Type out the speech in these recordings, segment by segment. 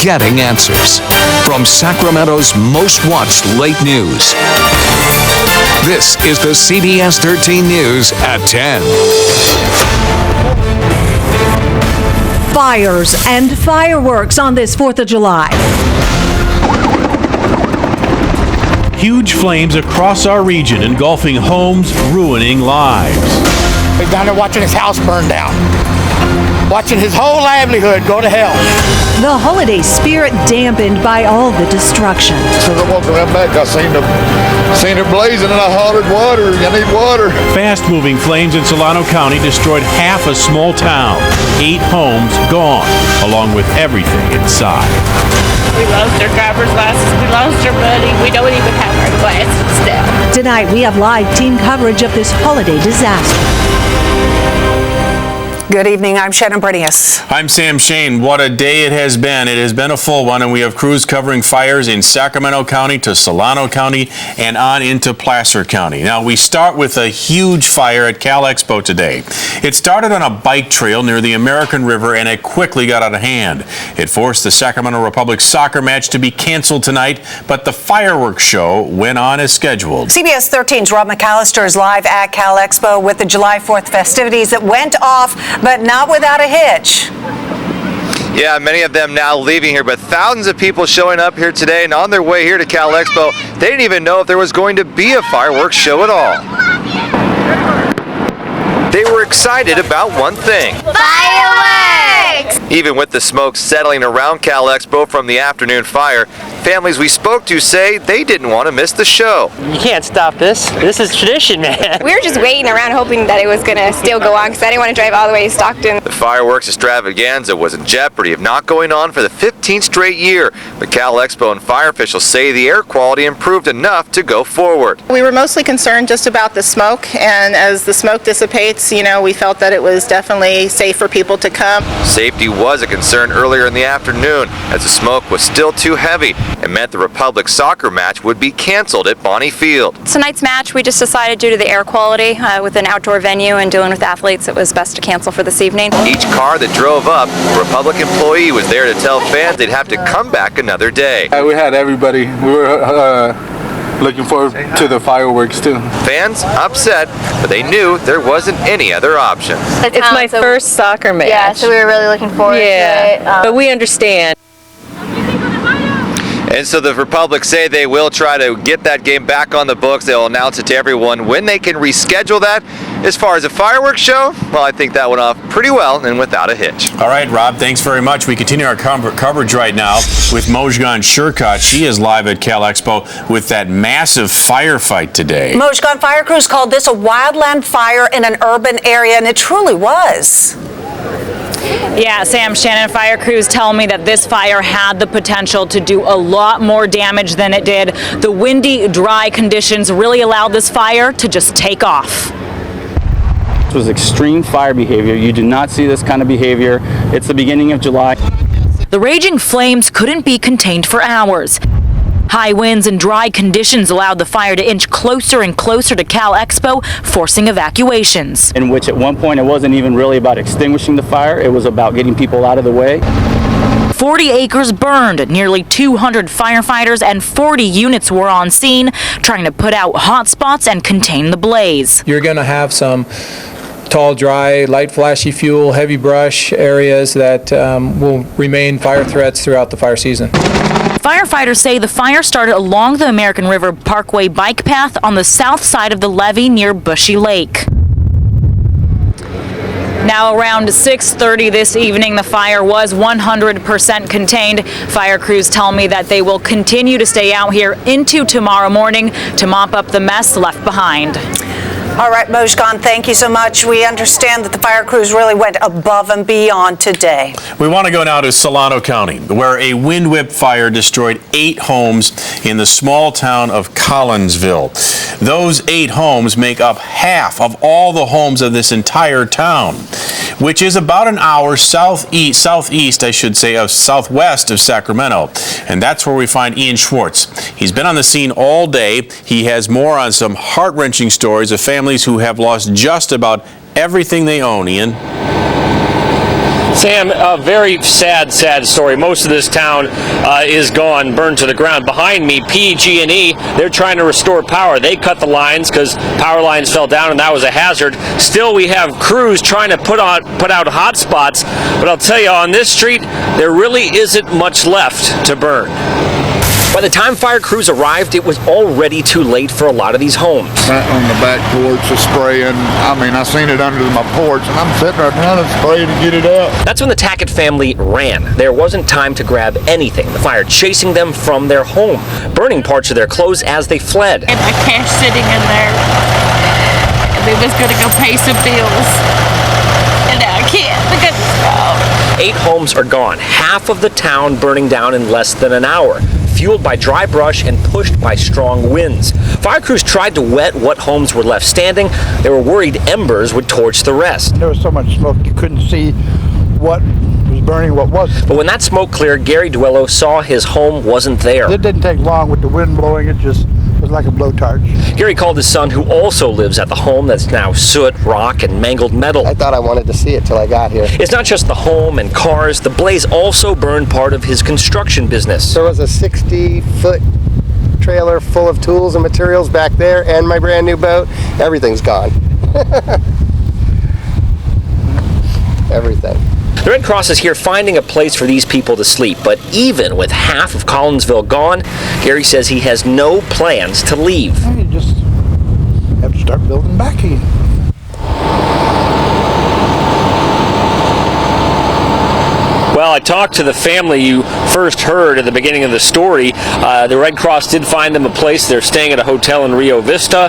getting answers. From Sacramento's most watched late news. This is the CBS 13 News at 10. Fires and fireworks on this 4th of July. Huge flames across our region, engulfing homes, ruining lives. He's down there watching his house burn down, watching his whole livelihood go to hell. The holiday spirit dampened by all the destruction. As I walked around back, I seen it blazing, and I hollered, "Water! I need water!" Fast-moving flames in Solano County destroyed half a small town. 8 homes gone, along with everything inside. We lost our driver's license. We lost our money. We don't even have our glasses now. Tonight, we have live team coverage of this holiday disaster. Good evening. I'm Shannon Brinius. I'm Sam Shane. What a day it has been. It has been a full one, and we have crews covering fires in Sacramento County to Solano County and on into Placer County. Now, we start with a huge fire at Cal Expo today. It started on a bike trail near the American River, and it quickly got out of hand. It forced the Sacramento Republic soccer match to be canceled tonight, but the fireworks show went on as scheduled. CBS 13's Rob McAllister is live at Cal Expo with the July 4th festivities that went off, but not without a hitch. Yeah, many of them now leaving here, but thousands of people showing up here today and on their way here to Cal Expo. They didn't even know if there was going to be a fireworks show at all. They were excited about one thing. Fireworks! Even with the smoke settling around Cal Expo from the afternoon fire, families we spoke to say they didn't want to miss the show. You can't stop this. This is tradition, man. We were just waiting around hoping that it was going to still go on because I didn't want to drive all the way to Stockton. The fireworks extravaganza was in jeopardy of not going on for the 15th straight year, but Cal Expo and fire officials say the air quality improved enough to go forward. We were mostly concerned just about the smoke, and as the smoke dissipates, we felt that it was definitely safe for people to come. Safety was a concern earlier in the afternoon as the smoke was still too heavy and meant the Republic soccer match would be canceled at Bonnie Field. Tonight's match, we just decided due to the air quality with an outdoor venue and dealing with athletes, it was best to cancel for this evening. Each car that drove up, a Republic employee was there to tell fans they'd have to come back another day. We had everybody. We were looking forward to the fireworks too. Fans upset, but they knew there wasn't any other option. It's my first soccer match. Yeah, so we were really looking forward to it. But we understand. And so the Republic say they will try to get that game back on the books. They'll announce it to everyone when they can reschedule that. As far as a fireworks show, well, I think that went off pretty well and without a hitch. All right, Rob, thanks very much. We continue our coverage right now with Mojgan Shurkat. She is live at Cal Expo with that massive firefight today. Mojgan fire crews called this a wildland fire in an urban area, and it truly was. Yeah, Sam, Shannon, fire crews tell me that this fire had the potential to do a lot more damage than it did. The windy, dry conditions really allowed this fire to just take off. This was extreme fire behavior. You do not see this kind of behavior. It's the beginning of July. The raging flames couldn't be contained for hours. High winds and dry conditions allowed the fire to inch closer and closer to Cal Expo, forcing evacuations. In which at one point it wasn't even really about extinguishing the fire, it was about getting people out of the way. 40 acres burned, nearly 200 firefighters and 40 units were on scene, trying to put out hot spots and contain the blaze. You're going to have some tall, dry, light, flashy fuel, heavy brush areas that will remain fire threats throughout the fire season. Firefighters say the fire started along the American River Parkway bike path on the south side of the levee near Bushy Lake. Now around 6:30 this evening, the fire was 100% contained. Fire crews tell me that they will continue to stay out here into tomorrow morning to mop up the mess left behind. All right, Mojgan, thank you so much. We understand that the fire crews really went above and beyond today. We want to go now to Solano County, where a wind whip fire destroyed 8 homes in the small town of Collinsville. Those 8 homes make up half of all the homes of this entire town, which is about an hour southwest of Sacramento. And that's where we find Ian Schwartz. He's been on the scene all day. He has more on some heart-wrenching stories of families who have lost just about everything they own. Ian? Sam, a very sad story. Most of this town is gone, burned to the ground. Behind me, PG&E, they're trying to restore power. They cut the lines because power lines fell down and that was a hazard. Still, we have crews trying to put out hot spots, but I'll tell you, on this street, there really isn't much left to burn. By the time fire crews arrived, it was already too late for a lot of these homes. Right on the back porch is spraying. I mean, I seen it under my porch, and I'm sitting right down and spraying to get it out. That's when the Tackett family ran. There wasn't time to grab anything. The fire chasing them from their home, burning parts of their clothes as they fled. And my cash sitting in there. And we was going to go pay some bills. And now I can't because it's gone. 8 homes are gone. Half of the town burning down in less than an hour, fueled by dry brush and pushed by strong winds. Fire crews tried to wet what homes were left standing. They were worried embers would torch the rest. There was so much smoke you couldn't see what was burning, what wasn't. But when that smoke cleared, Gary Duello saw his home wasn't there. It didn't take long with the wind blowing. It just was like a blowtorch. Gary called his son, who also lives at the home that's now soot, rock, and mangled metal. I thought I wanted to see it till I got here. It's not just the home and cars. The blaze also burned part of his construction business. There was a 60-foot trailer full of tools and materials back there, and my brand new boat. Everything's gone. Everything. The Red Cross is here finding a place for these people to sleep, but even with half of Collinsville gone, Gary says he has no plans to leave. You just have to start building back again. Well, I talked to the family you first heard at the beginning of the story. The Red Cross did find them a place. They're staying at a hotel in Rio Vista.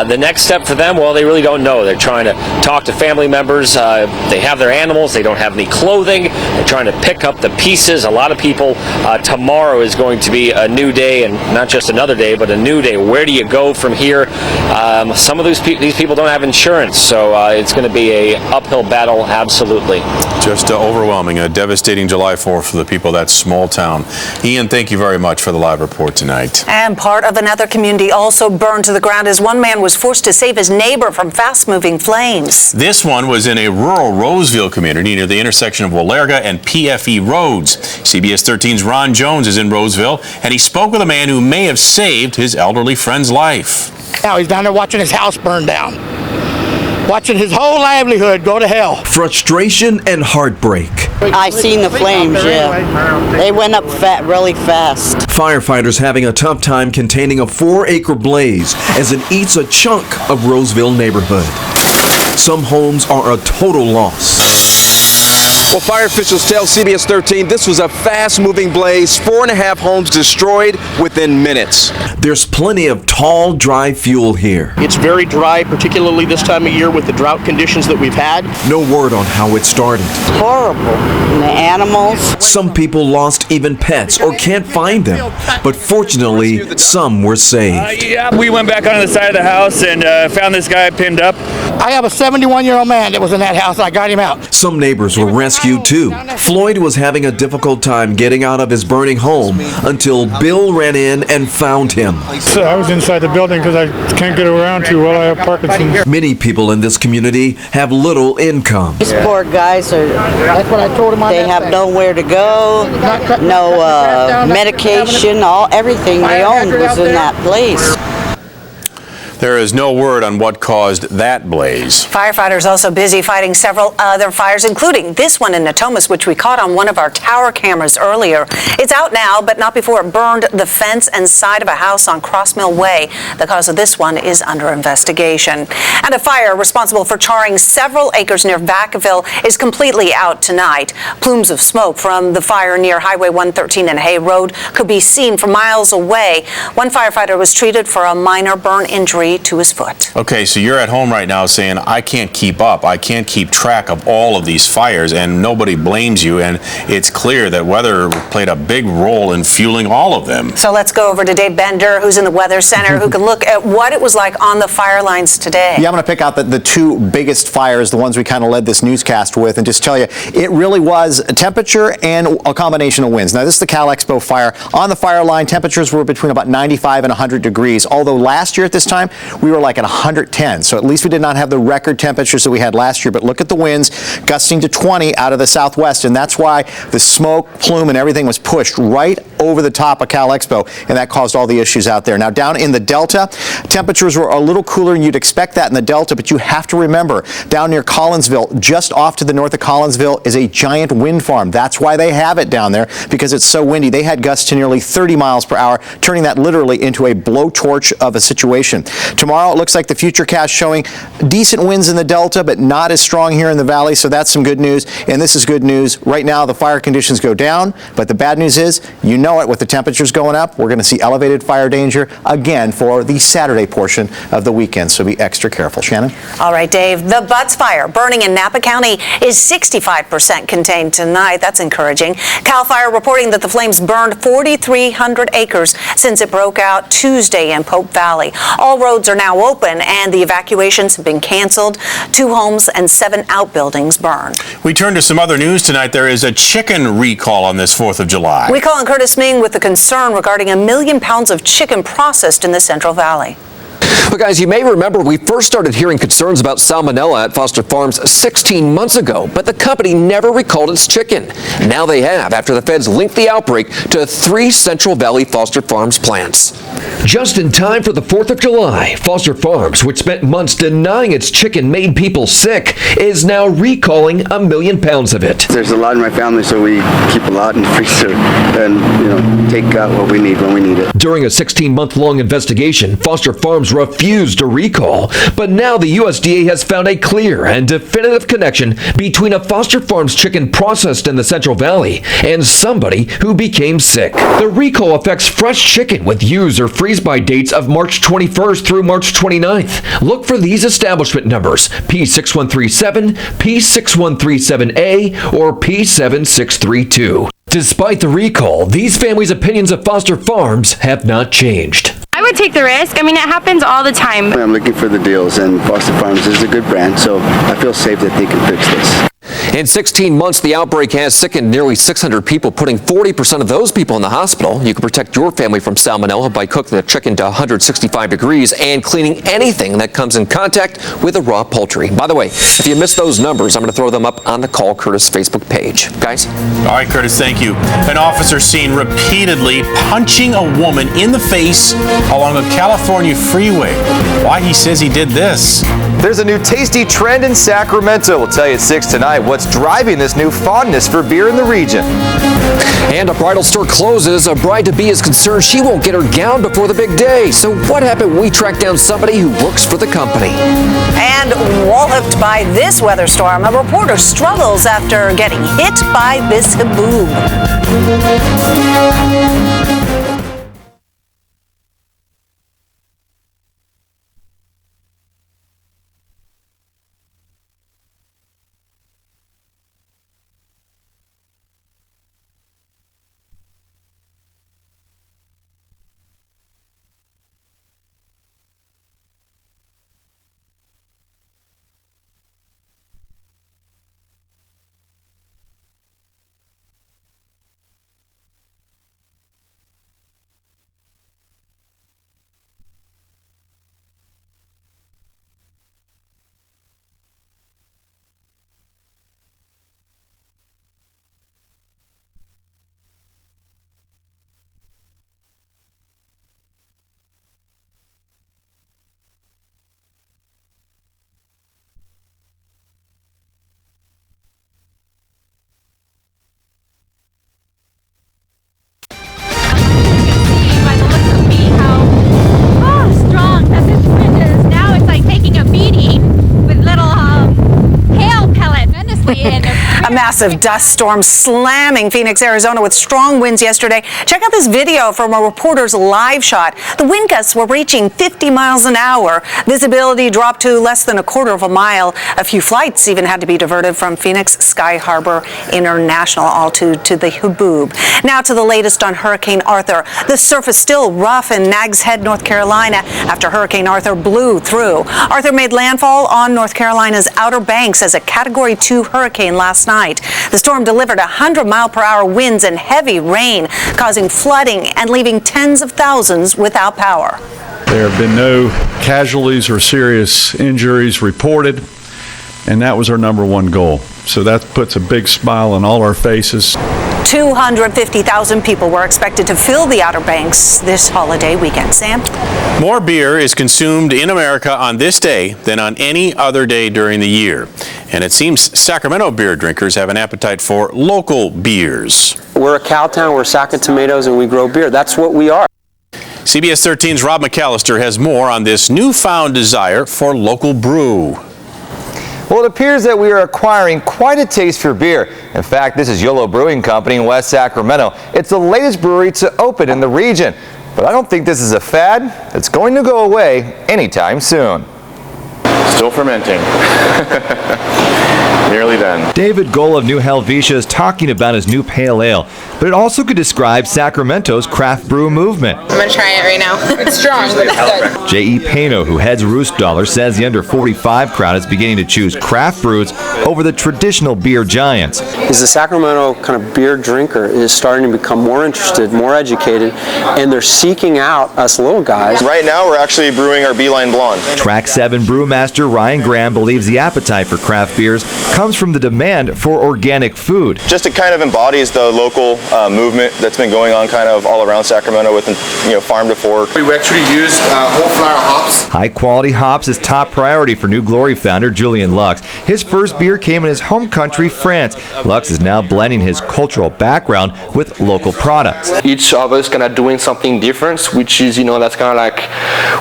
The next step for them, well, they really don't know. They're trying to talk to family members. They have their animals. They don't have any clothing. They're trying to pick up the pieces. A lot of people, tomorrow is going to be a new day, and not just another day, but a new day. Where do you go from here? Some of these people don't have insurance, so it's going to be a uphill battle, absolutely. Just overwhelming, a devastating July 4th for the people of that small town. Ian, thank you very much for the live report tonight. And part of another community also burned to the ground as one man was forced to save his neighbor from fast-moving flames. This one was in a rural Roseville community near the intersection of Walerga and PFE roads. CBS 13's Ron Jones is in Roseville, and he spoke with a man who may have saved his elderly friend's life. Now he's down there watching his house burn down. Watching his whole livelihood go to hell. Frustration and heartbreak. I seen the flames, yeah. They went up really fast. Firefighters having a tough time containing a 4-acre blaze as it eats a chunk of Roseville neighborhood. Some homes are a total loss. Well, fire officials tell CBS 13 this was a fast-moving blaze, 4.5 homes destroyed within minutes. There's plenty of tall, dry fuel here. It's very dry, particularly this time of year with the drought conditions that we've had. No word on how it started. Horrible. And the animals. Some people lost even pets or can't find them, but fortunately, some were saved. Yeah, we went back onto the side of the house and found this guy pinned up. I have a 71-year-old man that was in that house. I got him out. Some neighbors were rescued too. Floyd was having a difficult time getting out of his burning home until Bill ran in and found him. So I was inside the building because I can't get around too well. I have Parkinson's. Many people in this community have little income. These poor guys are, that's what I told him. They have nowhere to go, no medication, everything they owned was in that place. There is no word on what caused that blaze. Firefighters also busy fighting several other fires, including this one in Natomas, which we caught on one of our tower cameras earlier. It's out now, but not before it burned the fence and side of a house on Crossmill Way. The cause of this one is under investigation. And a fire responsible for charring several acres near Vacaville is completely out tonight. Plumes of smoke from the fire near Highway 113 and Hay Road could be seen from miles away. One firefighter was treated for a minor burn injury to his foot. Okay, so you're at home right now saying, I can't keep up. I can't keep track of all of these fires, and nobody blames you, and it's clear that weather played a big role in fueling all of them. So let's go over to Dave Bender, who's in the Weather Center, who can look at what it was like on the fire lines today. Yeah, I'm going to pick out the two biggest fires, the ones we kind of led this newscast with, and just tell you, it really was temperature and a combination of winds. Now, this is the Cal Expo fire. On the fire line, temperatures were between about 95 and 100 degrees, although last year at this time, we were like at 110. So at least we did not have the record temperatures that we had last year. But look at the winds gusting to 20 out of the southwest. And that's why the smoke plume and everything was pushed right over the top of Cal Expo. And that caused all the issues out there. Now down in the Delta, temperatures were a little cooler, and you'd expect that in the Delta. But you have to remember, down near Collinsville, just off to the north of Collinsville, is a giant wind farm. That's why they have it down there, because it's so windy. They had gusts to nearly 30 miles per hour, turning that literally into a blowtorch of a situation. Tomorrow, it looks like the futurecast showing decent winds in the Delta, but not as strong here in the valley, so that's some good news. And this is good news. Right now, the fire conditions go down, but the bad news is, you know it, with the temperatures going up, we're going to see elevated fire danger again for the Saturday portion of the weekend, so be extra careful. Shannon? All right, Dave. The Butts Fire burning in Napa County is 65% contained tonight. That's encouraging. CAL FIRE reporting that the flames burned 4,300 acres since it broke out Tuesday in Pope Valley. All roads are now open, and the evacuations have been canceled. 2 homes and 7 outbuildings burned. We turn to some other news tonight. There is a chicken recall on this 4th of July. We call in Curtis Ming with the concern regarding 1 million pounds of chicken processed in the Central Valley. Well, guys, you may remember we first started hearing concerns about salmonella at Foster Farms 16 months ago, but the company never recalled its chicken. Now they have, after the feds linked the outbreak to 3 Central Valley Foster Farms plants. Just in time for the 4th of July, Foster Farms, which spent months denying its chicken made people sick, is now recalling 1 million pounds of it. There's a lot in my family, so we keep a lot in the freezer and, take out what we need when we need it. During a 16-month-long investigation, Foster Farms refused to recall, but now the USDA has found a clear and definitive connection between a Foster Farms chicken processed in the Central Valley and somebody who became sick. The recall affects fresh chicken with use or freeze-by dates of March 21st through March 29th. Look for these establishment numbers: P6137, P6137A, or P7632. Despite the recall, these families' opinions of Foster Farms have not changed. I would take the risk. I mean, it happens all the time. I'm looking for the deals, and Foster Farms is a good brand, so I feel safe that they can fix this. In 16 months, the outbreak has sickened nearly 600 people, putting 40% of those people in the hospital. You can protect your family from salmonella by cooking the chicken to 165 degrees and cleaning anything that comes in contact with the raw poultry. By the way, if you missed those numbers, I'm going to throw them up on the Call Curtis Facebook page. Guys? All right, Curtis, thank you. An officer seen repeatedly punching a woman in the face along a California freeway. Why he says he did this? There's a new tasty trend in Sacramento. We'll tell you at 6 tonight what's driving this new fondness for beer in the region. And a bridal store closes. A bride-to-be is concerned she won't get her gown before the big day. So what happened when we track down somebody who works for the company? And walloped by this weather storm, a reporter struggles after getting hit by this haboob. A massive dust storm slamming Phoenix, Arizona with strong winds yesterday. Check out this video from a reporter's live shot. The wind gusts were reaching 50 miles an hour. Visibility dropped to less than a quarter of a mile. A few flights even had to be diverted from Phoenix Sky Harbor International, all to the haboob. Now to the latest on Hurricane Arthur. The surface still rough in Nags Head, North Carolina, after Hurricane Arthur blew through. Arthur made landfall on North Carolina's Outer Banks as a Category 2 hurricane hurricane last night. The storm delivered 100-mile-per-hour winds and heavy rain, causing flooding and leaving tens of thousands without power. There have been no casualties or serious injuries reported, and that was our number one goal. So that puts a big smile on all our faces. 250,000 people were expected to fill the Outer Banks this holiday weekend. Sam? More beer is consumed in America on this day than on any other day during the year. And it seems Sacramento beer drinkers have an appetite for local beers. We're a cow town, we're a sack of tomatoes, and we grow beer. That's what we are. CBS 13's Rob McAllister has more on this newfound desire for local brew. Well, it appears that we are acquiring quite a taste for beer. In fact, this is YOLO Brewing Company in West Sacramento. It's the latest brewery to open in the region. But I don't think this is a fad that's going to go away anytime soon. Still fermenting. Nearly done. David Gohl of New Helvetia is talking about his new pale ale, but it also could describe Sacramento's craft brew movement. I'm gonna try it right now. It's strong, but it's good. J.E. Pano, who heads Roost Dollar, says the under 45 crowd is beginning to choose craft brews over the traditional beer giants. Is the Sacramento kind of beer drinker is starting to become more interested, more educated, and they're seeking out us little guys. Right now, we're actually brewing our Beeline Blonde. Track 7 brewmaster Ryan Graham believes the appetite for craft beers comes from the demand for organic food. Just it kind of embodies the local movement that's been going on kind of all around Sacramento with, farm to fork. We actually used whole flower hops. High quality hops is top priority for New Glory founder Julian Lux. His first beer came in his home country, France. Lux is now blending his cultural background with local products. Each of us kind of doing something different, which is, that's kind of like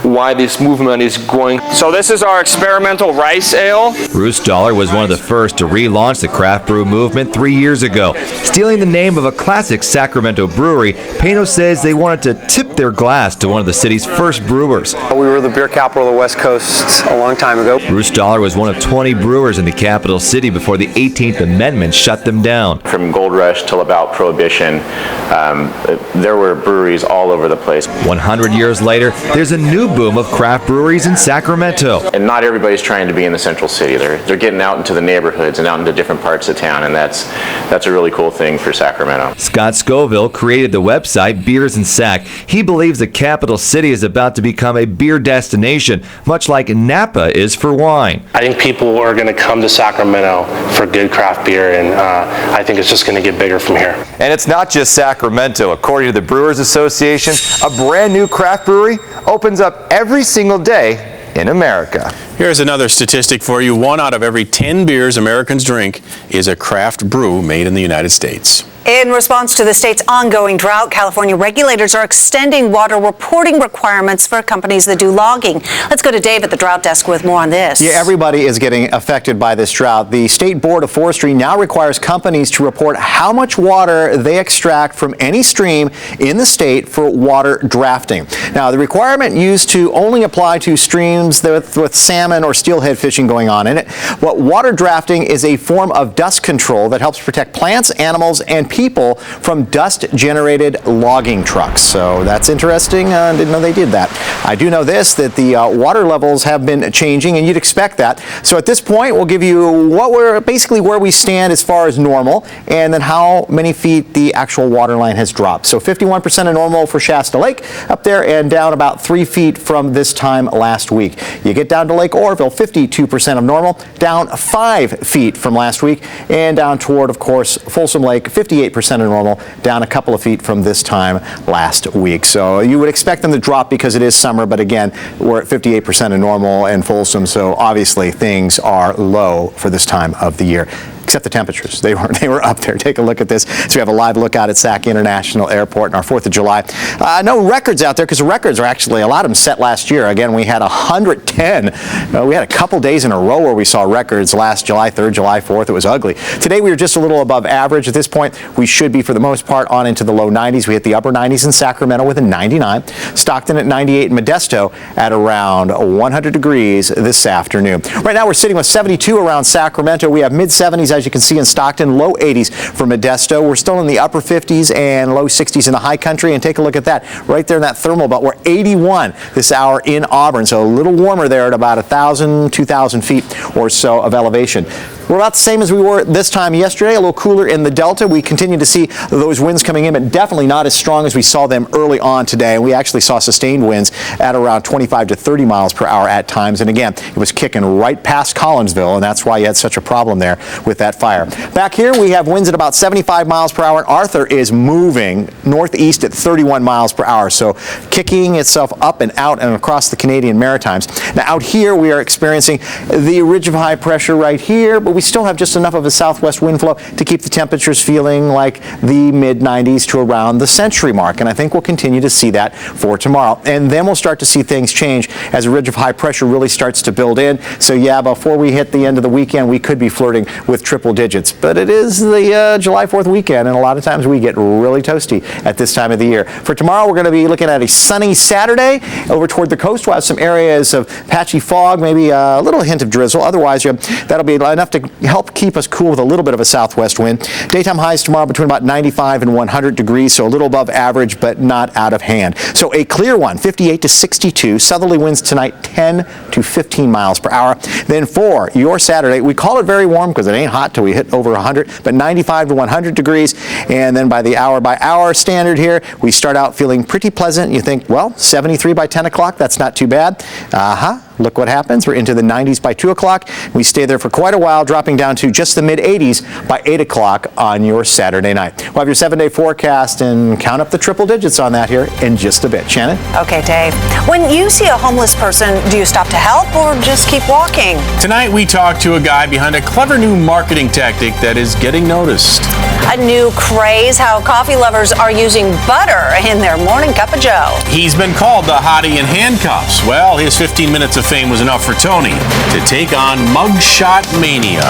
why this movement is growing. So this is our experimental rice ale. Roost Dollar was one of the first to relaunch the craft brew movement 3 years ago. Stealing the name of a classic Sacramento brewery, Pano says they wanted to tip their glass to one of the city's first brewers. We were the beer capital of the West Coast a long time ago. Roost Dollar was one of 20 brewers in the capital city before the 18th Amendment shut them down. From Gold Rush till about Prohibition, there were breweries all over the place. 100 years later, there's a new boom of craft breweries in Sacramento. And not everybody's trying to be in the central city. They're getting out into the neighborhoods and out into different parts of town, and that's a really cool thing for Sacramento. Scott Scoville created the website Beers in Sac. He believes the capital city is about to become a beer destination, much like Napa is for wine. I think people are going to come to Sacramento for good craft beer, and I think it's just going to get bigger from here. And it's not just Sacramento. According to the Brewers Association, a brand new craft brewery opens up every single day in America. Here's another statistic for you. 1 out of every 10 beers Americans drink is a craft brew made in the United States. In response to the state's ongoing drought, California regulators are extending water reporting requirements for companies that do logging. Let's go to Dave at the drought desk with more on this. Yeah, everybody is getting affected by this drought. The State Board of Forestry now requires companies to report how much water they extract from any stream in the state for water drafting. Now, the requirement used to only apply to streams with salmon or steelhead fishing going on in it. But water drafting is a form of dust control that helps protect plants, animals, and people from dust-generated logging trucks. So that's interesting. Didn't know they did that. I do know this, that the water levels have been changing, and you'd expect that. So at this point, we'll give you basically where we stand as far as normal, and then how many feet the actual water line has dropped. So 51% of normal for Shasta Lake up there, and down about 3 feet from this time last week. You get down to Lake Orville, 52% of normal, down 5 feet from last week, and down toward, of course, Folsom Lake, 58% of normal, down a couple of feet from this time last week. So you would expect them to drop because it is summer, but again, we're at 58% of normal in Folsom, so obviously things are low for this time of the year. Except the temperatures. They were up there. Take a look at this. So we have a live look out at Sac International Airport on our 4th of July. No records out there because the records are actually, a lot of them set last year. Again, we had 110. We had a couple days in a row where we saw records last July 3rd, July 4th. It was ugly. Today we were just a little above average. At this point, we should be, for the most part, on into the low 90s. We hit the upper 90s in Sacramento with a 99. Stockton at 98 and Modesto at around 100 degrees this afternoon. Right now we're sitting with 72 around Sacramento. We have mid-70s. as you can see in Stockton, low 80s for Modesto. We're still in the upper 50s and low 60s in the high country. And take a look at that right there in that thermal belt. We're 81 this hour in Auburn, so a little warmer there at about 1,000, 2,000 feet or so of elevation. We're about the same as we were this time yesterday, a little cooler in the Delta. We continue to see those winds coming in, but definitely not as strong as we saw them early on today. And we actually saw sustained winds at around 25 to 30 miles per hour at times. And again, it was kicking right past Collinsville, and that's why you had such a problem there with that fire. Back here, we have winds at about 75 miles per hour. And Arthur is moving northeast at 31 miles per hour, so kicking itself up and out and across the Canadian Maritimes. Now, out here, we are experiencing the ridge of high pressure right here, but we still have just enough of a southwest wind flow to keep the temperatures feeling like the mid-90s to around the century mark. And I think we'll continue to see that for tomorrow. And then we'll start to see things change as a ridge of high pressure really starts to build in. So yeah, before we hit the end of the weekend, we could be flirting with triple digits. But it is the July 4th weekend, and a lot of times we get really toasty at this time of the year. For tomorrow, we're going to be looking at a sunny Saturday. Over toward the coast, we'll have some areas of patchy fog, maybe a little hint of drizzle. Otherwise, that'll be enough to help keep us cool with a little bit of a southwest wind. Daytime highs tomorrow between about 95 and 100 degrees, so a little above average, but not out of hand. So a clear one, 58 to 62. Southerly winds tonight, 10 to 15 miles per hour. Then for your Saturday, we call it very warm because it ain't hot till we hit over 100, but 95 to 100 degrees. And then by the hour standard here, we start out feeling pretty pleasant. You think, well, 73 by 10 o'clock, that's not too bad. Look what happens. We're into the 90s by 2 o'clock. We stay there for quite a while, dropping down to just the mid-80s by 8 o'clock on your Saturday night. We'll have your 7-day forecast and count up the triple digits on that here in just a bit. Shannon? Okay, Dave. When you see a homeless person, do you stop to help or just keep walking? Tonight we talk to a guy behind a clever new marketing tactic that is getting noticed. A new craze, how coffee lovers are using butter in their morning cup of joe. He's been called the hottie in handcuffs. Well, his 15 minutes of fame was enough for Tony to take on mugshot mania.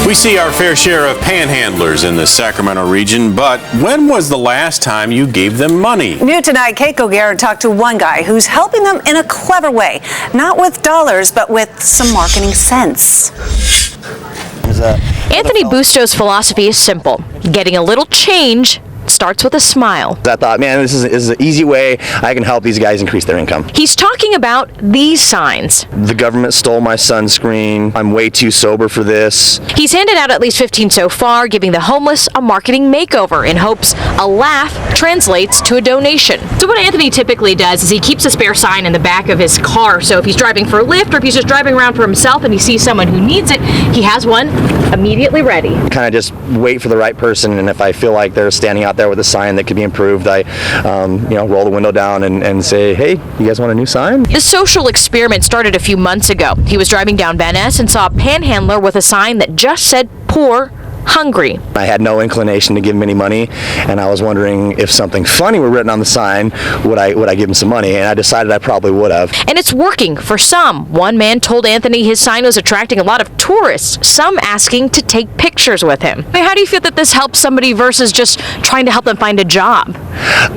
We see our fair share of panhandlers in the Sacramento region, but when was the last time you gave them money? New tonight, Keiko Garrett talked to one guy who's helping them in a clever way. Not with dollars, but with some marketing sense. Anthony Busto's philosophy is simple. Getting a little change starts with a smile. I thought, man, this is an easy way I can help these guys increase their income. He's talking about these signs. The government stole my sunscreen. I'm way too sober for this. He's handed out at least 15 so far, giving the homeless a marketing makeover in hopes a laugh translates to a donation. So what Anthony typically does is he keeps a spare sign in the back of his car. So if he's driving for a lift or if he's just driving around for himself and he sees someone who needs it, he has one immediately ready. Kind of just wait for the right person, and if I feel like they're standing out there with a sign that could be improved, I roll the window down and say, hey, you guys want a new sign? The social experiment started a few months ago. He was driving down Van Ness and saw a panhandler with a sign that just said poor, hungry. I had no inclination to give him any money, and I was wondering if something funny were written on the sign, would I give him some money? And I decided I probably would have. And it's working for some. One man told Anthony his sign was attracting a lot of tourists, some asking to take pictures with him. I mean, how do you feel that this helps somebody versus just trying to help them find a job?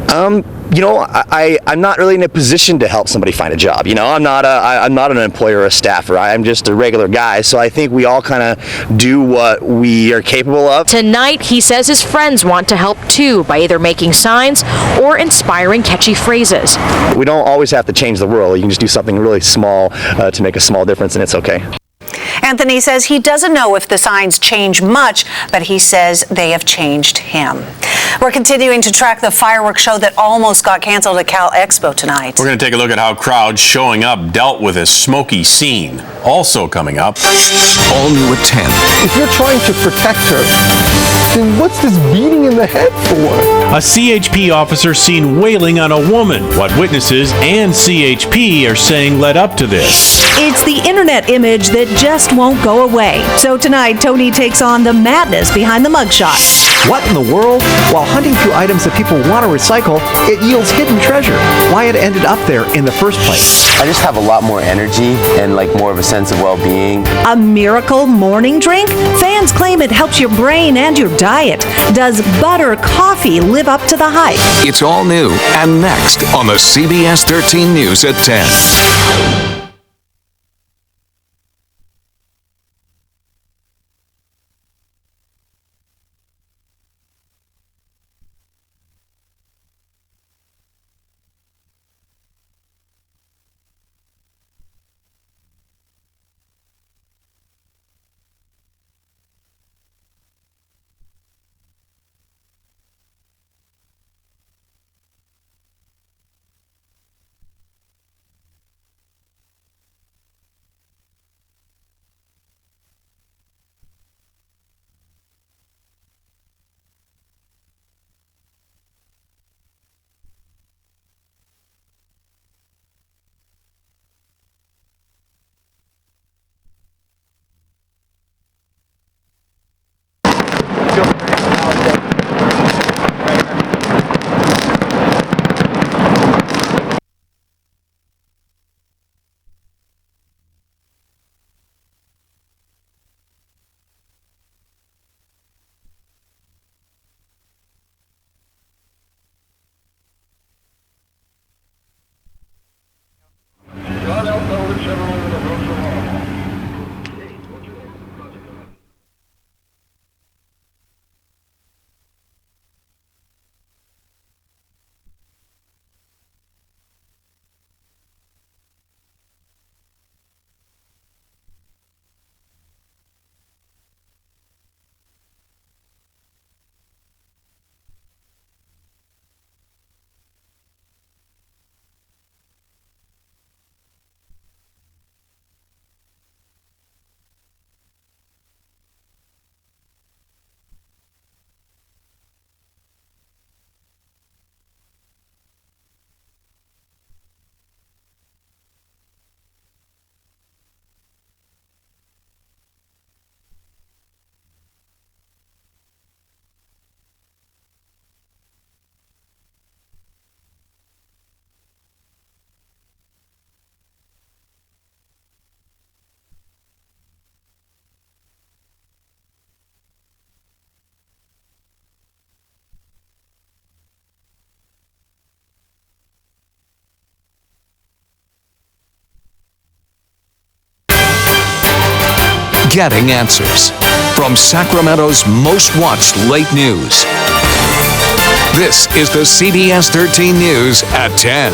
I'm not really in a position to help somebody find a job. I'm not an employer or a staffer. I'm just a regular guy. So I think we all kind of do what we are capable of. Tonight, he says his friends want to help too by either making signs or inspiring catchy phrases. We don't always have to change the world. You can just do something really small to make a small difference, and it's okay. Anthony says he doesn't know if the signs change much, but he says they have changed him. We're continuing to track the fireworks show that almost got canceled at Cal Expo tonight. We're going to take a look at how crowds showing up dealt with a smoky scene. Also coming up. All new at 10. If you're trying to protect her, then what's this beating in the head for? A CHP officer seen wailing on a woman. What witnesses and CHP are saying led up to this. It's the internet image that just won't go away. So tonight, Tony takes on the madness behind the mugshot. What in the world? While hunting through items that people want to recycle, it yields hidden treasure. Why it ended up there in the first place. I just have a lot more energy and more of a sense of well-being. A miracle morning drink? Fans claim it helps your brain and your diet. Does butter coffee live up to the hype? It's all new and next on the CBS 13 News at 10. Getting answers. from Sacramento's most watched late news. This is the CBS 13 News at 10.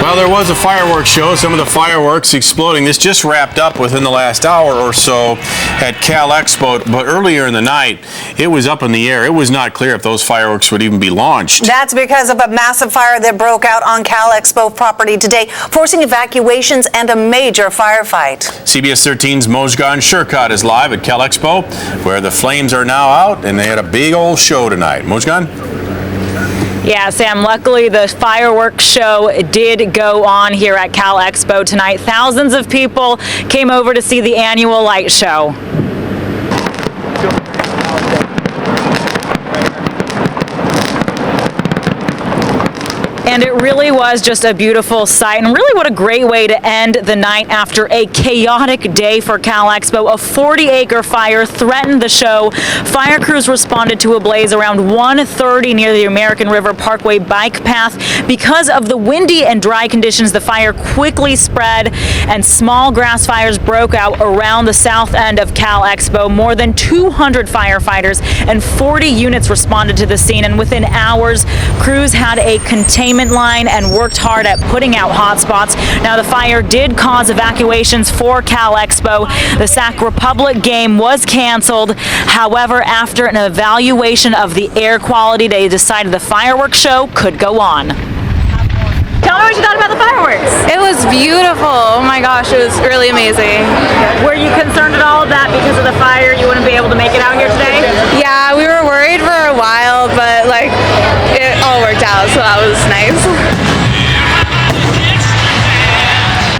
Well, there was a fireworks show, some of the fireworks exploding. This just wrapped up within the last hour or so at Cal Expo, but earlier in the night, it was up in the air. It was not clear if those fireworks would even be launched. That's because of a massive fire that broke out on Cal Expo property today, forcing evacuations and a major firefight. CBS 13's Mojgan Shurkat is live at Cal Expo, where the flames are now out, and they had a big old show tonight. Mojgan? Yeah, Sam, luckily the fireworks show did go on here at Cal Expo tonight. Thousands of people came over to see the annual light show. And it really was just a beautiful sight, and really what a great way to end the night after a chaotic day for Cal Expo. A 40-acre fire threatened the show. Fire crews responded to a blaze around 1:30 near the American River Parkway bike path. Because of the windy and dry conditions, the fire quickly spread, and small grass fires broke out around the south end of Cal Expo. More than 200 firefighters and 40 units responded to the scene, and within hours, crews had a containment line and worked hard at putting out hot spots. Now, the fire did cause evacuations for Cal Expo. The Sac Republic game was canceled. However, after an evaluation of the air quality, they decided the fireworks show could go on. Tell me what you thought about the fireworks. It was beautiful. Oh my gosh, it was really amazing. Were you concerned at all that because of the fire you wouldn't be able to make it out here today? Yeah, we were worried for a while, but like it all worked out, so that was nice.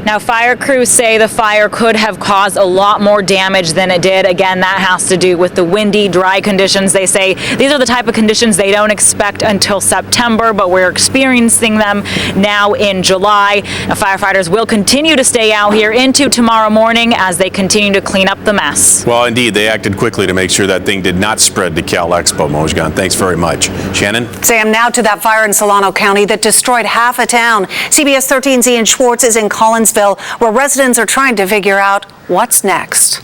Now, fire crews say the fire could have caused a lot more damage than it did. Again, that has to do with the windy, dry conditions. They say these are the type of conditions they don't expect until September, but we're experiencing them now in July. Now, firefighters will continue to stay out here into tomorrow morning as they continue to clean up the mess. Well, indeed, they acted quickly to make sure that thing did not spread to Cal Expo. Mojgan, thanks very much. Shannon? Sam, now to that fire in Solano County that destroyed half a town. CBS 13's Ian Schwartz is in Collinsville, where residents are trying to figure out what's next.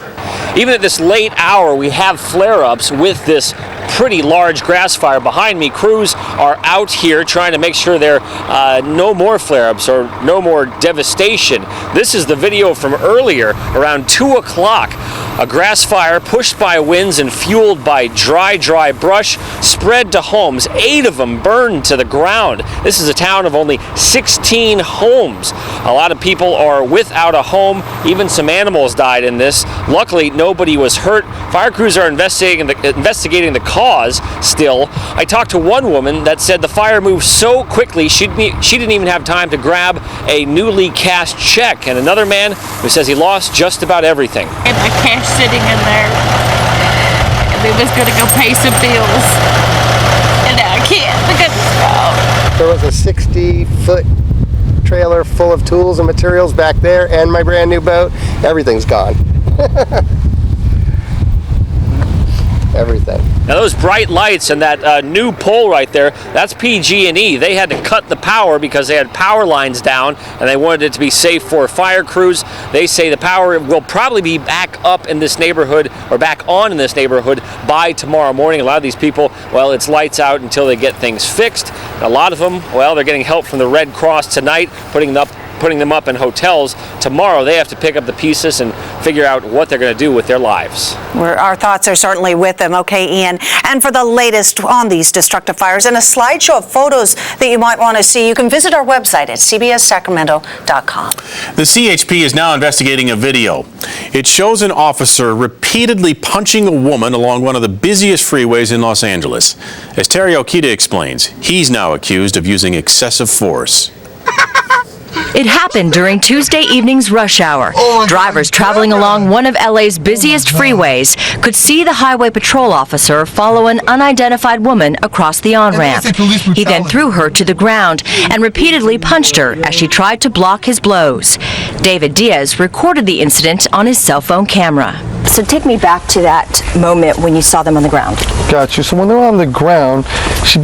Even at this late hour, we have flare-ups with this pretty large grass fire behind me. Crews are out here trying to make sure there are no more flare-ups or no more devastation. This is the video from earlier, around 2 o'clock. A grass fire pushed by winds and fueled by dry brush spread to homes. 8 of them burned to the ground. This is a town of only 16 homes. A lot of people are without a home. Even some animals died in this. Luckily, nobody was hurt. Fire crews are investigating the cause still. I talked to one woman that said the fire moved so quickly she didn't even have time to grab a newly cashed check. And another man who says he lost just about everything. And my cash sitting in there, and we was gonna go pay some bills, and now I can't because it's gone. There was a 60-foot trailer full of tools and materials back there, and my brand new boat. Everything's gone. Everything. Now those bright lights and that new pole right there, that's PG&E. They had to cut the power because they had power lines down and they wanted it to be safe for fire crews. They say the power will probably be back up in this neighborhood or back on in this neighborhood by tomorrow morning. A lot of these people, well, it's lights out until they get things fixed. A lot of them, well, they're getting help from the Red Cross tonight, putting them up in hotels. Tomorrow they have to pick up the pieces and figure out what they're going to do with their lives. Our thoughts are certainly with them. Okay, Ian. And for the latest on these destructive fires and a slideshow of photos that you might want to see, you can visit our website at cbssacramento.com. The CHP is now investigating a video. It shows an officer repeatedly punching a woman along one of the busiest freeways in Los Angeles. As Terry Okita explains, he's now accused of using excessive force. It happened during Tuesday evening's rush hour. Drivers traveling along one of LA's busiest freeways could see the highway patrol officer follow an unidentified woman across the on-ramp. He then threw her to the ground and repeatedly punched her as she tried to block his blows. David Diaz recorded the incident on his cell phone camera. So take me back to that moment when you saw them on the ground. Got you. So when they're on the ground, he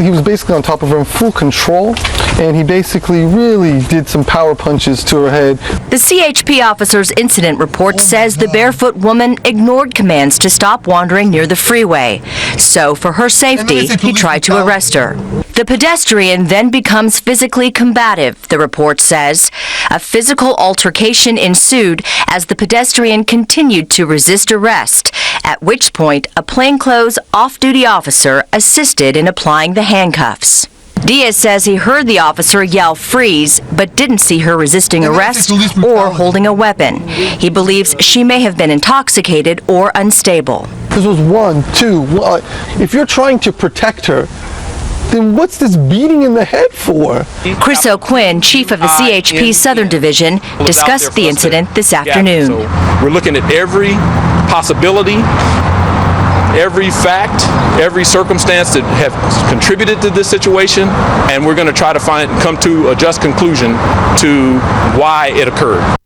was basically on top of her in full control, and he basically really did some power punches to her head. The CHP officer's incident report says the barefoot woman ignored commands to stop wandering near the freeway. So for her safety, he tried to arrest her. The pedestrian then becomes physically combative, the report says. A physical altercation ensued as the pedestrian continued to resist arrest, at which point a plainclothes off-duty officer assisted in applying the handcuffs. Diaz says he heard the officer yell freeze, but didn't see her resisting arrest or holding a weapon. He believes she may have been intoxicated or unstable. This was one, two. If you're trying to protect her, then what's this beating in the head for? Chris O'Quinn, chief of the CHP Southern Division, discussed the incident this afternoon. So we're looking at every possibility, every fact, every circumstance that have contributed to this situation, and we're going to try to come to a just conclusion to why it occurred.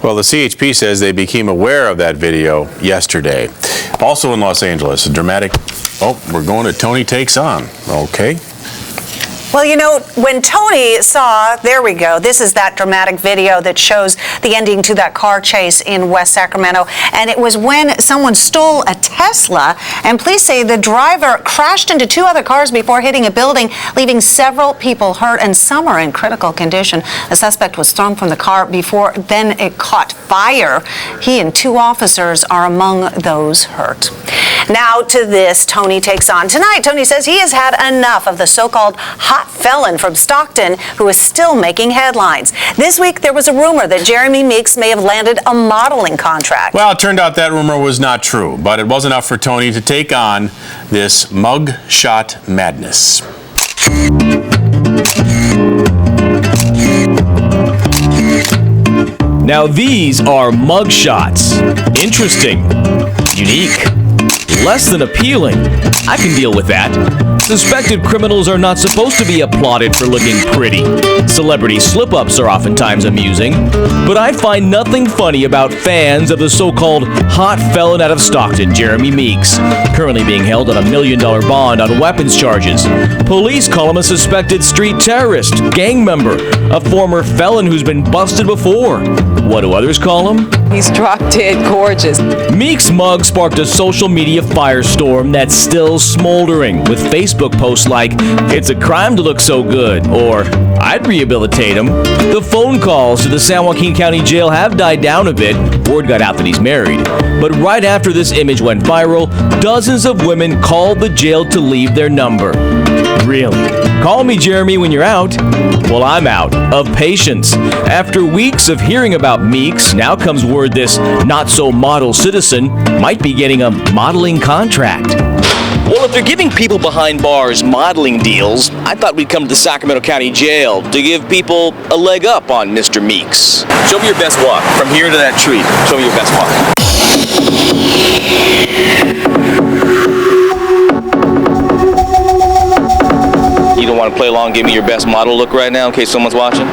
Well, the CHP says they became aware of that video yesterday. Also in Los Angeles, a dramatic... Oh, we're going to Tony Takes On. Okay. Well, you know, when Tony saw, there we go, this is that dramatic video that shows the ending to that car chase in West Sacramento. And it was when someone stole a Tesla, and police say the driver crashed into two other cars before hitting a building, leaving several people hurt, and some are in critical condition. The suspect was thrown from the car before then it caught fire. He and two officers are among those hurt. Now to this Tony Takes On. Tonight, Tony says he has had enough of the so-called hot felon from Stockton who is still making headlines. This week, there was a rumor that Jeremy Meeks may have landed a modeling contract. Well, it turned out that rumor was not true, but it was enough for Tony to take on this mug shot madness. Now these are mug shots. Interesting. Unique. Less than appealing. I can deal with that. Suspected criminals are not supposed to be applauded for looking pretty. Celebrity slip-ups are oftentimes amusing, but I find nothing funny about fans of the so-called hot felon out of Stockton, Jeremy Meeks, currently being held on $1 million bond on weapons charges. Police call him a suspected street terrorist, gang member, a former felon who's been busted before. What do others call him? He's drop-dead gorgeous. Meeks' mug sparked a social media firestorm that's still smoldering, with Facebook posts like, "It's a crime to look so good," or "I'd rehabilitate him." The phone calls to the San Joaquin County Jail have died down a bit. Word got out that he's married. But right after this image went viral, dozens of women called the jail to leave their number. Really? Call me, Jeremy, when you're out. Well, I'm out of patience. After weeks of hearing about Meeks, now comes word this not-so-model citizen might be getting a modeling contract. Well, if they're giving people behind bars modeling deals, I thought we'd come to the Sacramento County Jail to give people a leg up on Mr. Meeks. Show me your best walk. From here to that tree. Show me your best walk. You don't want to play along, give me your best model look right now in case someone's watching?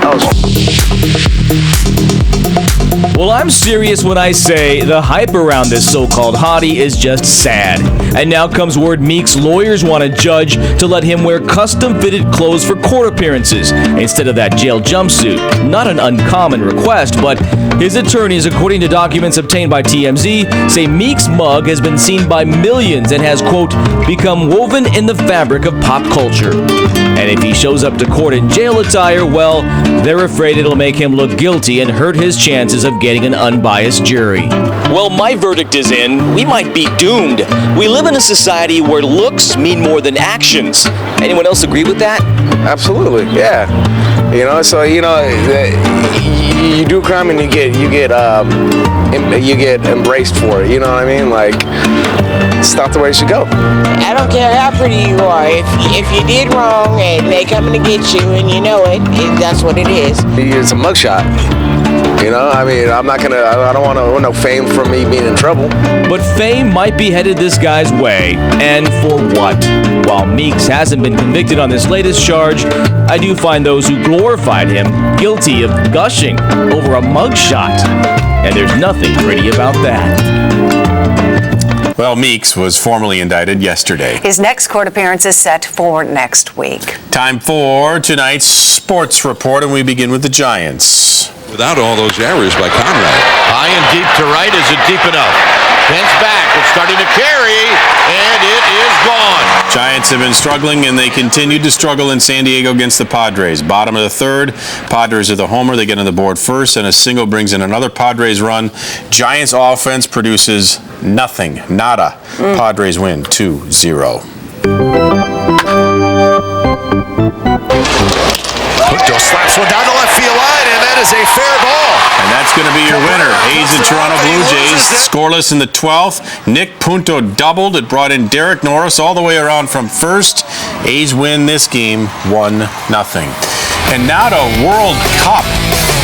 Well, I'm serious when I say the hype around this so-called hottie is just sad. And now comes word Meeks' lawyers want a judge to let him wear custom-fitted clothes for court appearances instead of that jail jumpsuit. Not an uncommon request, but his attorneys, according to documents obtained by TMZ, say Meeks' mug has been seen by millions and has, quote, become woven in the fabric of pop culture. And if he shows up to court in jail attire, well, they're afraid it'll make him look guilty and hurt his chances of getting an unbiased jury. Well, my verdict is in. We might be doomed. We live in a society where looks mean more than actions. Anyone else agree with that? Absolutely, yeah. You know, so you know, you do crime and you get embraced for it. You know what I mean? Like, It's not the way it should go. I don't care how pretty you are. If you did wrong and they coming to get you and you know it, that's what it is. It's a mugshot. You know, I mean, I don't want no fame from me being in trouble. But fame might be headed this guy's way, and for what? While Meeks hasn't been convicted on this latest charge, I do find those who glorified him guilty of gushing over a mugshot. And there's nothing pretty about that. Well, Meeks was formally indicted yesterday. His next court appearance is set for next week. Time for tonight's sports report, and we begin with the Giants. Without all those errors by Conrad. High and deep to right. Is it deep enough? Pence back. It's starting to carry, and it is gone. Giants have been struggling, and they continued to struggle in San Diego against the Padres. Bottom of the third, Padres are the homer. They get on the board first, and a single brings in another Padres run. Giants offense produces nothing, nada. Padres win 2-0. Punto slaps one down the left field line, and that is a fair ball. And that's going to be your winner. A's and Toronto Blue Jays scoreless in the 12th. Nick Punto doubled. It brought in Derek Norris all the way around from first. A's win this game 1-0. And now to World Cup.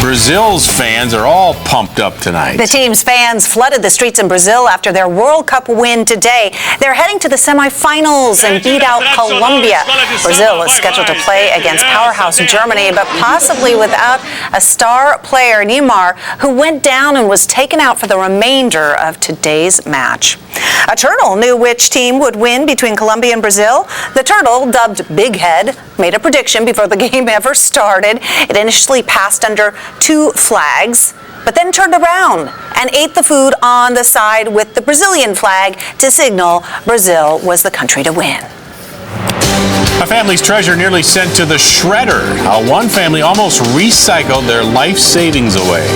Brazil's fans are all pumped up tonight. The team's fans flooded the streets in Brazil after their World Cup win today. They're heading to the semifinals and beat out Colombia. Brazil is scheduled to play against powerhouse Germany, but possibly without a star player, Neymar, who went down and was taken out for the remainder of today's match. A turtle knew which team would win between Colombia and Brazil. The turtle, dubbed Big Head, made a prediction before the game ever started. It initially passed under 2 flags, but then turned around and ate the food on the side with the Brazilian flag to signal Brazil was the country to win. A family's treasure nearly sent to the shredder. One family almost recycled their life savings away.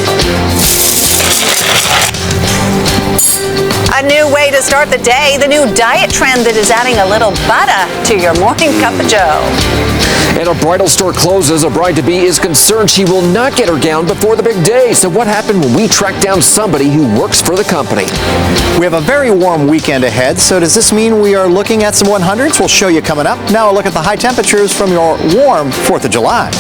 A new way to start the day, the new diet trend that is adding a little butter to your morning cup of joe. And a bridal store closes. A bride-to-be is concerned she will not get her gown before the big day. So what happened when we tracked down somebody who works for the company? We have a very warm weekend ahead, so does this mean we are looking at some 100s? We'll show you coming up. Now a look at the high temperatures from your warm 4th of July.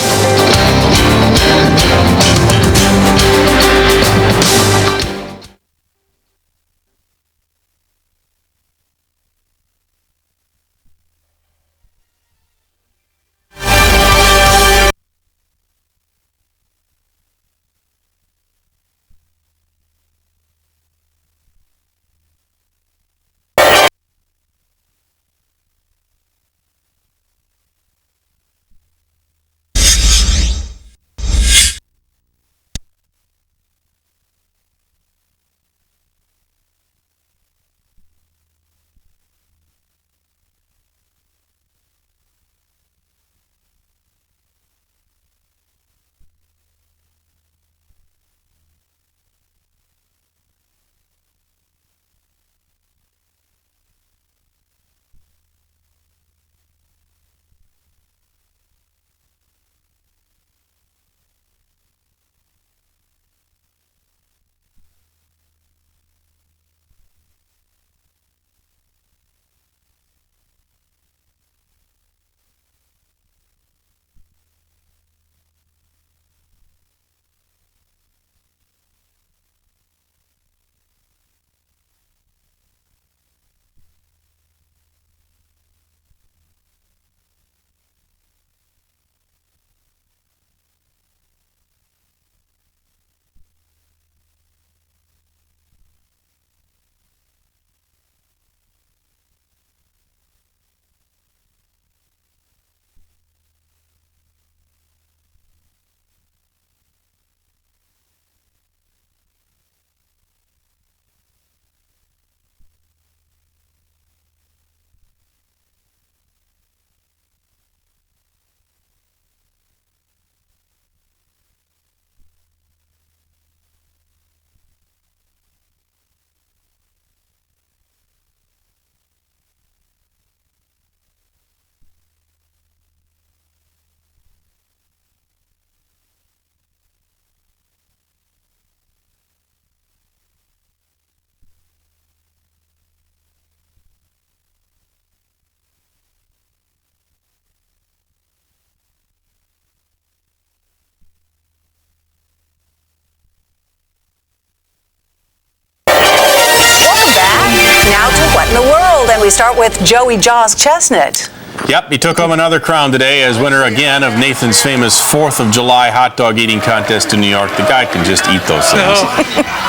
start with Joey Jaws Chestnut. Yep, he took home another crown today as winner again of Nathan's famous 4th of July hot dog eating contest in New York. The guy can just eat those things.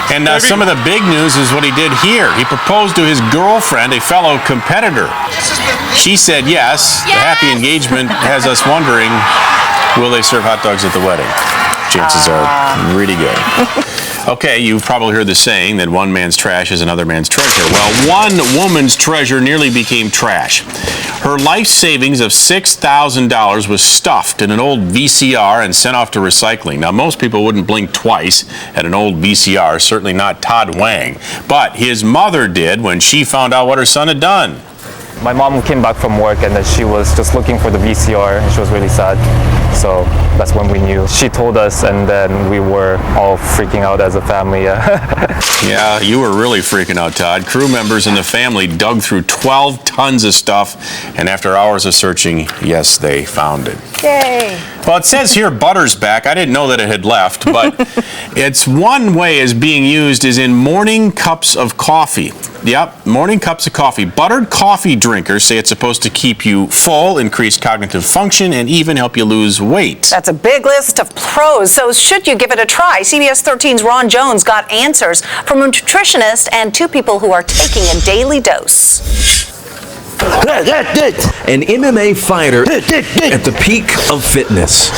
And some of the big news is what he did here. He proposed to his girlfriend, a fellow competitor. She said yes. The happy engagement has us wondering, will they serve hot dogs at the wedding? Chances are really good. Okay, you've probably heard the saying that one man's trash is another man's treasure. Well, one woman's treasure nearly became trash. Her life savings of $6,000 was stuffed in an old VCR and sent off to recycling. Now, most people wouldn't blink twice at an old VCR, certainly not Todd Wang. But his mother did when she found out what her son had done. My mom came back from work and then she was just looking for the VCR and she was really sad. So that's when we knew. She told us and then we were all freaking out as a family. Yeah, you were really freaking out, Todd. Crew members and the family dug through 12 tons of stuff, and after hours of searching, yes, they found it. Yay. Well, it says here butter's back. I didn't know that it had left, but it's one way is being used is in morning cups of coffee. Yep, morning cups of coffee. Buttered coffee drinkers say it's supposed to keep you full, increase cognitive function, and even help you lose weight. That's a big list of pros, so should you give it a try? CBS 13's Ron Jones got answers from a nutritionist and 2 people who are taking a daily dose. An MMA fighter at the peak of fitness.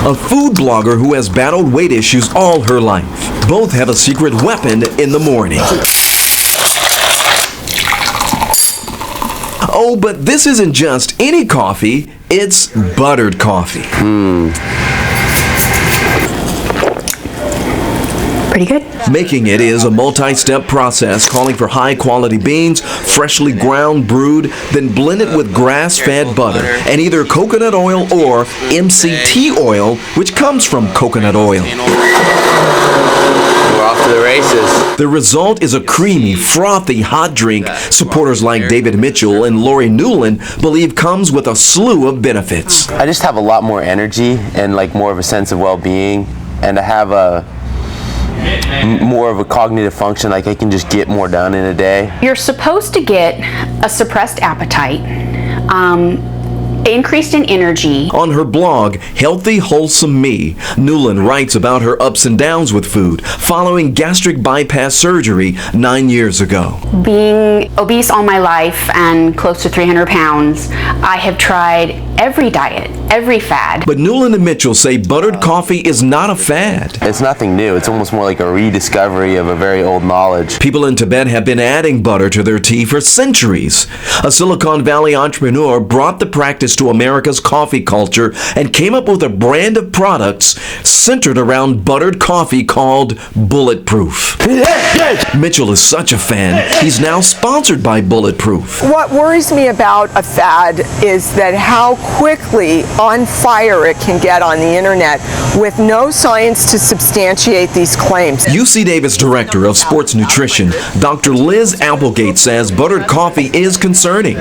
A food blogger who has battled weight issues all her life. Both have a secret weapon in the morning. Oh, but this isn't just any coffee, it's buttered coffee. Pretty good. Making it is a multi-step process calling for high-quality beans, freshly ground, brewed, then blended with grass-fed butter and either coconut oil or MCT oil, which comes from coconut oil. We're off to the races. The result is a creamy, frothy, hot drink supporters like David Mitchell and Lori Newland believe comes with a slew of benefits. I just have a lot more energy and like more of a sense of well-being, and I have more of a cognitive function, like I can just get more done in a day. You're supposed to get a suppressed appetite, increased in energy. On her blog, Healthy Wholesome Me, Newland writes about her ups and downs with food following gastric bypass surgery 9 years ago. Being obese all my life and close to 300 pounds, I have tried every diet, every fad. But Newland and Mitchell say buttered coffee is not a fad. It's nothing new. It's almost more like a rediscovery of a very old knowledge. People in Tibet have been adding butter to their tea for centuries. A Silicon Valley entrepreneur brought the practice to America's coffee culture and came up with a brand of products centered around buttered coffee called Bulletproof. Mitchell is such a fan, he's now sponsored by Bulletproof. What worries me about a fad is that how quickly on fire it can get on the internet with no science to substantiate these claims. UC Davis Director of Sports Nutrition, Dr. Liz Applegate says buttered coffee is concerning,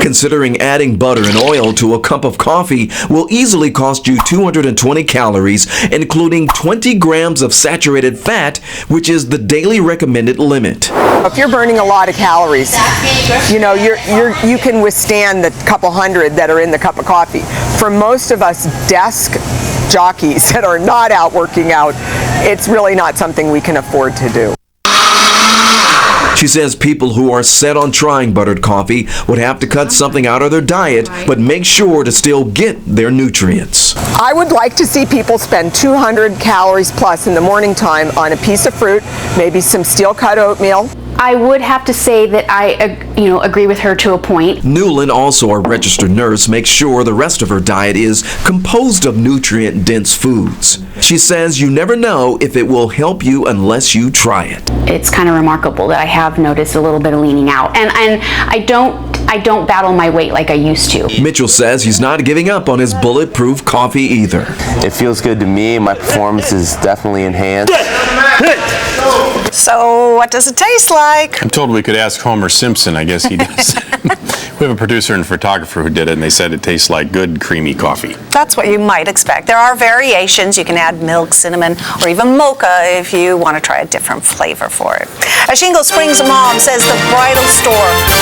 considering adding butter and oil to a cup of coffee will easily cost you 220 calories, including 20 grams of saturated fat, which is the daily recommended limit. If you're burning a lot of calories, you know, you can withstand the couple hundred that are in the cup of coffee. For most of us desk jockeys that are not out working out, it's really not something we can afford to do. She says people who are set on trying buttered coffee would have to cut something out of their diet, but make sure to still get their nutrients. I would like to see people spend 200 calories plus in the morning time on a piece of fruit, maybe some steel-cut oatmeal. I would have to say that I agree with her to a point. Newland, also a registered nurse, makes sure the rest of her diet is composed of nutrient-dense foods. She says you never know if it will help you unless you try it. It's kind of remarkable that I have noticed a little bit of leaning out, and I don't battle my weight like I used to. Mitchell says he's not giving up on his Bulletproof coffee either. It feels good to me. My performance is definitely enhanced. So what does it taste like? I'm told we could ask Homer Simpson. I guess he does. We have a producer and photographer who did it, and they said it tastes like good, creamy coffee. That's what you might expect. There are variations. You can add milk, cinnamon, or even mocha if you want to try a different flavor for it. A Shingle Springs mom says the bridal store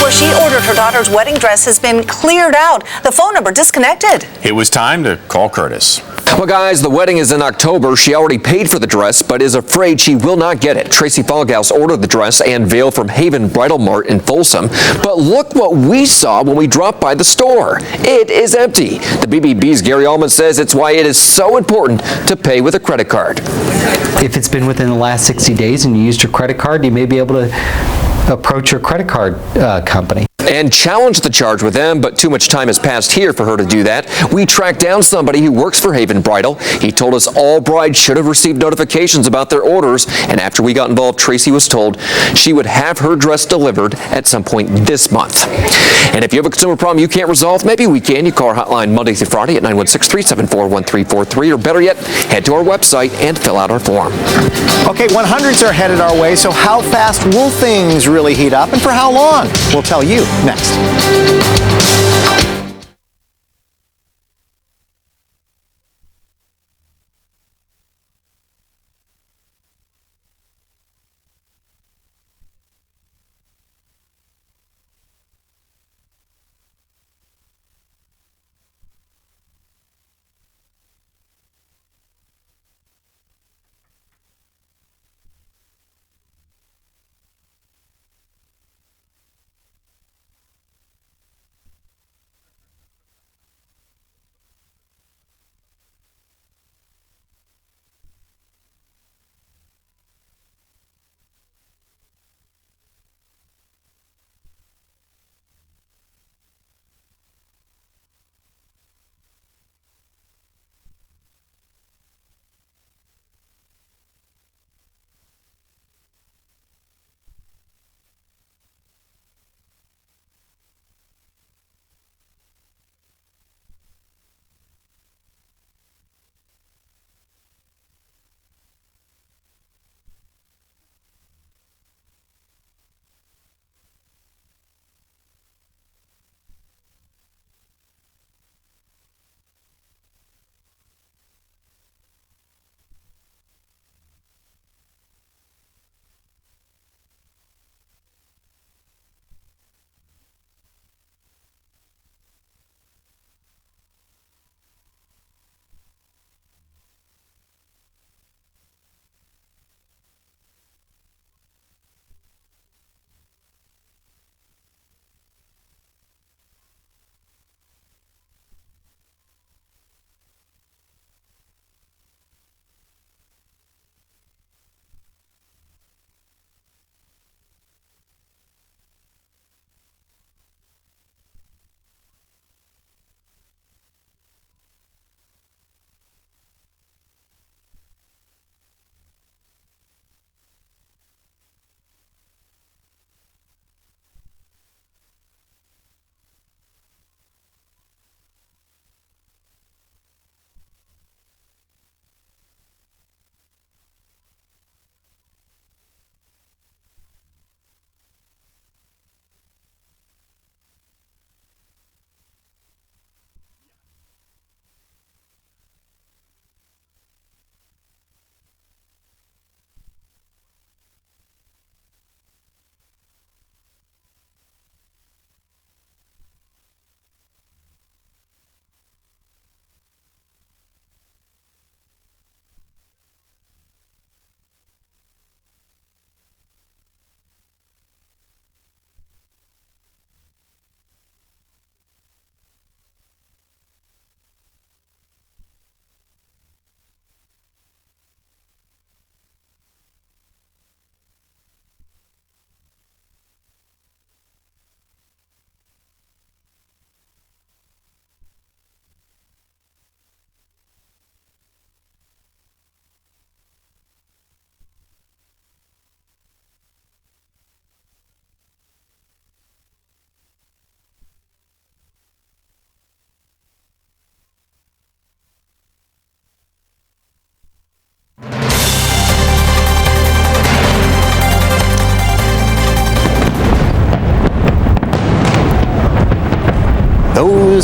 where she ordered her daughter's wedding dress has been cleared out. The phone number disconnected. It was time to call Curtis. Well, guys, the wedding is in October. She already paid for the dress, but is afraid she will not get it. Tracy Fallgaus ordered the dress and veil from Haven Bridal Mart in Folsom. But look what we saw when we dropped by the store. It is empty. The BBB's Gary Allman says it's why it is so important to pay with a credit card. If it's been within the last 60 days and you used your credit card, you may be able to approach your credit card company and challenge the charge with them, but too much time has passed here for her to do that. We tracked down somebody who works for Haven Bridal. He told us all brides should have received notifications about their orders, and after we got involved, Tracy was told she would have her dress delivered at some point this month. And if you have a consumer problem you can't resolve, maybe we can. You call our hotline Monday through Friday at 916-374-1343, or better yet, head to our website and fill out our form. Okay, 100s are headed our way, so how fast will things really heat up, and for how long? We'll tell you next.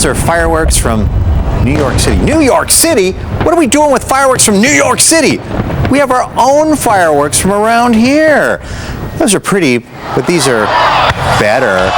Those are fireworks from New York City. New York City? What are we doing with fireworks from New York City? We have our own fireworks from around here. Those are pretty, but these are better.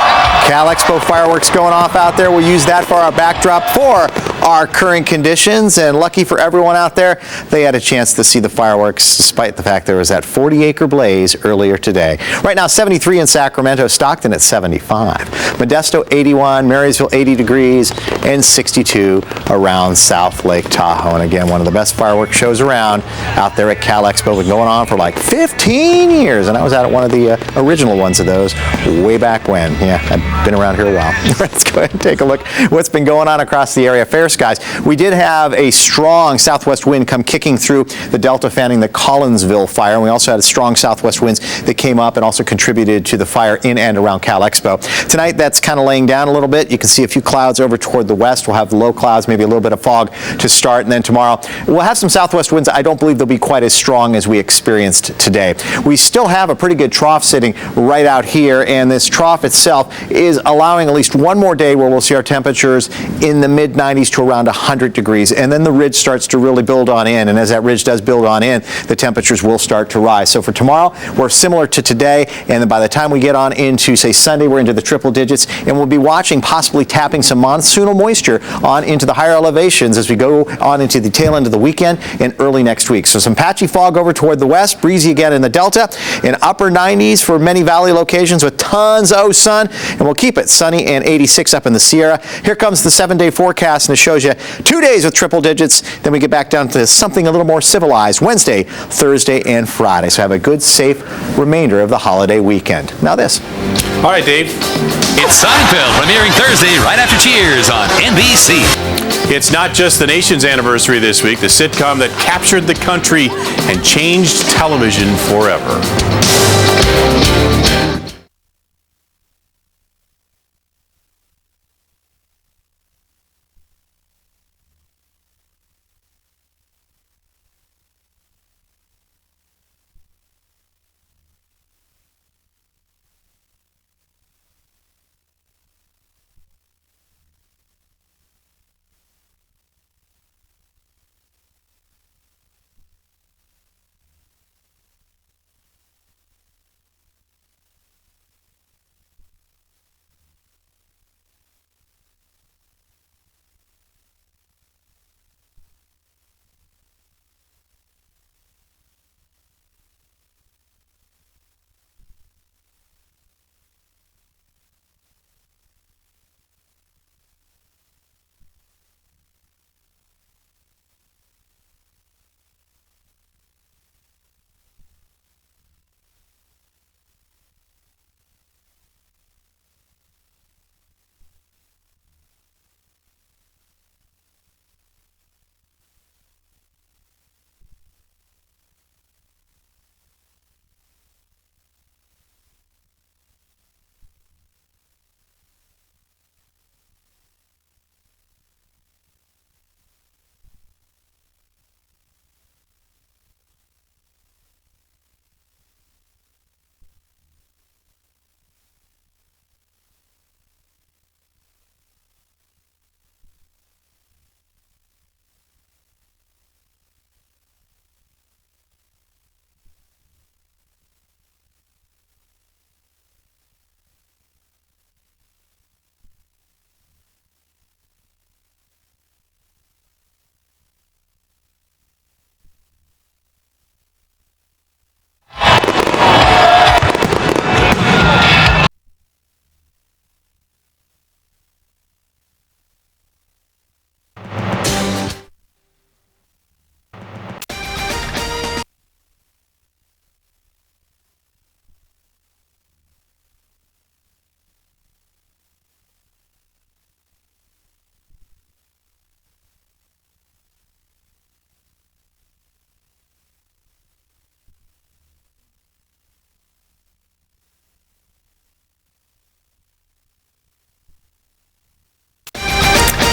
Cal Expo fireworks going off out there. We'll use that for our backdrop for our current conditions. And lucky for everyone out there, they had a chance to see the fireworks despite the fact there was that 40-acre blaze earlier today. Right now, 73 in Sacramento, Stockton at 75. Modesto 81, Marysville 80 degrees, and 62 around South Lake Tahoe. And again, one of the best fireworks shows around out there at Cal Expo. Been going on for like 15 years, and I was out at one of the original ones of those way back when. Yeah, I've been around here a while. Let's go ahead and take a look what's been going on across the area. Fair skies. We did have a strong southwest wind come kicking through the Delta, fanning the Collinsville fire. And we also had strong southwest winds that came up and also contributed to the fire in and around Cal Expo. Tonight, that's kind of laying down a little bit. You can see a few clouds over toward the west. We'll have low clouds, maybe a little bit of fog to start. And then tomorrow, we'll have some southwest winds. I don't believe they'll be quite as strong as we experienced today. We still have a pretty good trough sitting right out here. And this trough itself is allowing at least one more day where we'll see our temperatures in the mid-90s to around 100 degrees, and then the ridge starts to really build on in, and as that ridge does build on in, the temperatures will start to rise. So for tomorrow, we're similar to today, and then by the time we get on into, say, Sunday, we're into the triple digits, and we'll be watching possibly tapping some monsoonal moisture on into the higher elevations as we go on into the tail end of the weekend and early next week. So some patchy fog over toward the west, breezy again in the Delta, in upper 90s for many valley locations with tons of sun, and we'll keep it sunny and 86 up in the Sierra. Here comes the 7-day forecast, and it shows you 2 days with triple digits. Then we get back down to something a little more civilized Wednesday, Thursday, and Friday. So have a good, safe remainder of the holiday weekend. Now this. All right, Dave. It's Seinfeld premiering Thursday right after Cheers on NBC. It's not just the nation's anniversary this week, the sitcom that captured the country and changed television forever.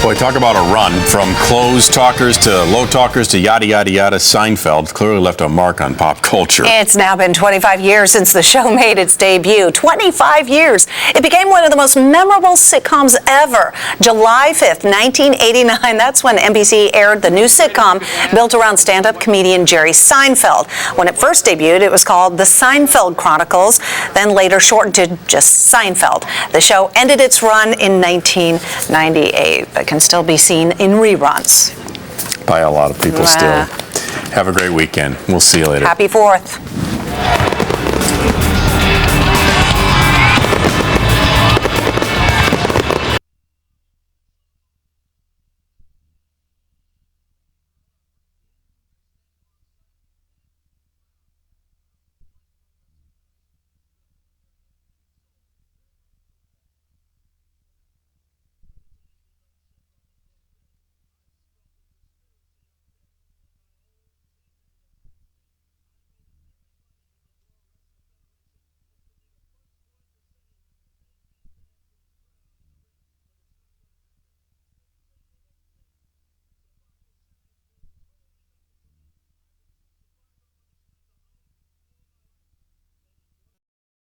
Boy, talk about a run from close talkers to low talkers to yada, yada, yada. Seinfeld clearly left a mark on pop culture. It's now been 25 years since the show made its debut. 25 years. It became one of the most memorable sitcoms ever. July 5th, 1989, that's when NBC aired the new sitcom built around stand-up comedian Jerry Seinfeld. When it first debuted, it was called The Seinfeld Chronicles, then later shortened to just Seinfeld. The show ended its run in 1998, but can still be seen in reruns. By a lot of people still. Have a great weekend. We'll see you later. Happy 4th.